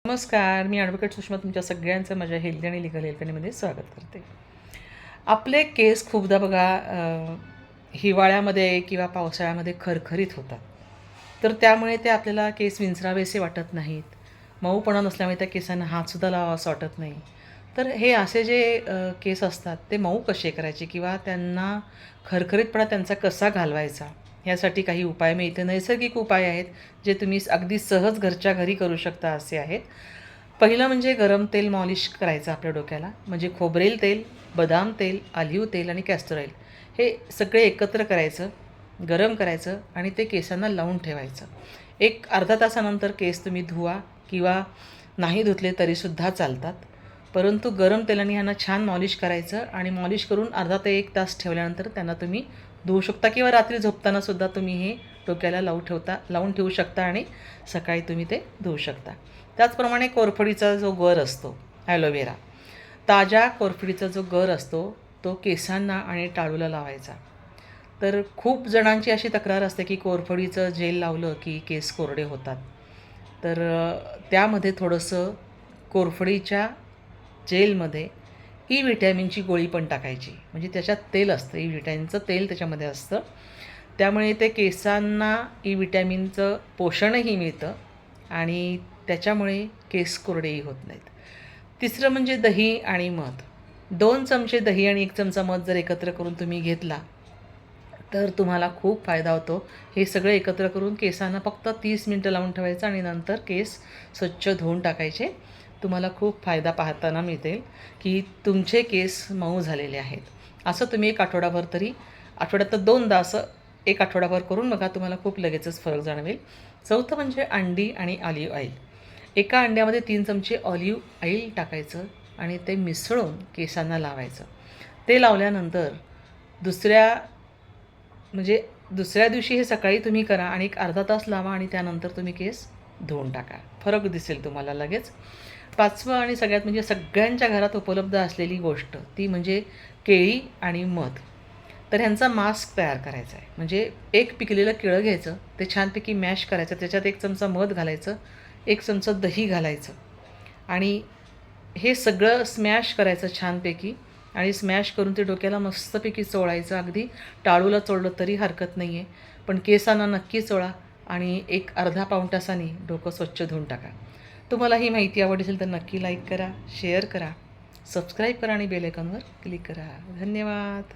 नमस्कार, मी ॲडव्होकेट सुषमा तुमच्या सगळ्यांचं माझ्या हेल्दी आणि लिगल हेल्थमध्ये स्वागत करते. आपले केस खूपदा बघा हिवाळ्यामध्ये किंवा पावसाळ्यामध्ये खरखरीत होतात. तर त्यामुळे ते आपल्याला केस विंचरावेसे वाटत नाहीत. मऊपणा नसल्यामुळे त्या केसांना हातसुद्धा लावावासा वाटत नाही. तर हे असे जे केस असतात ते मऊ कसे करायचे किंवा त्यांना खरखरीतपणा त्यांचा कसा घालवायचा, यासाठी काही उपाय मी इथे नैसर्गिक उपाय आहेत जे तुम्ही अगदी सहज घरच्या घरी करू शकता असे आहेत. पहिलं म्हणजे गरम तेल मॉलिश करायचं आपल्या डोक्याला. म्हणजे खोबरेल तेल, बदाम तेल, ऑलिव्ह तेल आणि कॅस्टर ऑइल हे सगळे एकत्र करायचं, गरम करायचं आणि ते केसांना लावून ठेवायचं. एक अर्धा तासानंतर केस तुम्ही धुवा किंवा नाही धुतले तरीसुद्धा चालतात. परंतु गरम तेलाने ह्यांना छान मॉलिश करायचं आणि मॉलिश करून अर्धा ते 1 तास ठेवल्यानंतर त्यांना तुम्ही धुवू शकता किंवा रात्री झोपतानासुद्धा तुम्ही हे डोक्याला लावून ठेवू शकता आणि सकाळी तुम्ही ते धुवू शकता. त्याचप्रमाणे कोरफडीचा जो गर असतो, ॲलोवेरा, ताज्या कोरफडीचा जो गर असतो तो केसांना आणि टाळूला लावायचा. तर खूप जणांची अशी तक्रार असते की कोरफडीचं जेल लावलं की केस कोरडे होतात. तर त्यामध्ये थोडंसं कोरफडीच्या जेलमध्ये ई व्हिटॅमिनची गोळी पण टाकायची. म्हणजे त्याच्यात तेल असतं, ई व्हिटॅमिनचं तेल त्याच्यामध्ये असतं. त्यामुळे ते केसांना ई व्हिटॅमिनचं पोषणही मिळतं आणि त्याच्यामुळे केस कोरडेही होत नाहीत. तिसरं म्हणजे दही आणि मध. 2 चमचे दही आणि 1 चमचा मध जर एकत्र करून तुम्ही घेतला तर तुम्हाला खूप फायदा होतो. हे सगळं एकत्र करून केसांना फक्त 30 मिनटं लावून ठेवायचं आणि नंतर केस स्वच्छ धुवून टाकायचे. तुम्हाला खूप फायदा पाहताना मिळेल की तुमचे केस मऊ झालेले आहेत. असं तुम्ही एक आठवडाभर तरी आठवड्यातनं 2दा असं एक आठवडाभर करून बघा, तुम्हाला खूप लगेचच फरक जाणवेल. चौथं म्हणजे अंडी आणि ऑलिव्ह ऑइल. एका अंड्यामध्ये 3 चमचे ऑलिव्ह ऑइल टाकायचं आणि ते मिसळून केसांना लावायचं. ते लावल्यानंतर दुसऱ्या म्हणजे दुसऱ्या दिवशी हे सकाळी तुम्ही करा आणि एक अर्धा तास लावा आणि त्यानंतर तुम्ही केस धुवून टाका. फरक दिसेल तुम्हाला लगेच. 5वं आणि सगळ्यात म्हणजे सगळ्यांच्या घरात उपलब्ध असलेली गोष्ट ती म्हणजे केळी आणि मध. तर ह्यांचा मास्क तयार करायचा आहे. म्हणजे एक पिकलेलं केळं घ्यायचं, ते छानपैकी मॅश करायचं, त्याच्यात 1 चमचा मध घालायचं, 1 चमचा दही घालायचं आणि हे सगळं स्मॅश करायचं छानपैकी आणि स्मॅश करून ते डोक्याला मस्तपैकी चोळायचं. अगदी टाळूला चोळलं तरी हरकत नाही आहे, पण केसांना नक्की चोळा आणि एक अर्धा पाऊण तासाने डोकं स्वच्छ धुवून टाका. तुम्हाला ही माहिती आवडली असेल तर नक्की लाईक करा, शेअर करा, सबस्क्राईब करा आणि बेल आयकॉनवर क्लिक करा. धन्यवाद.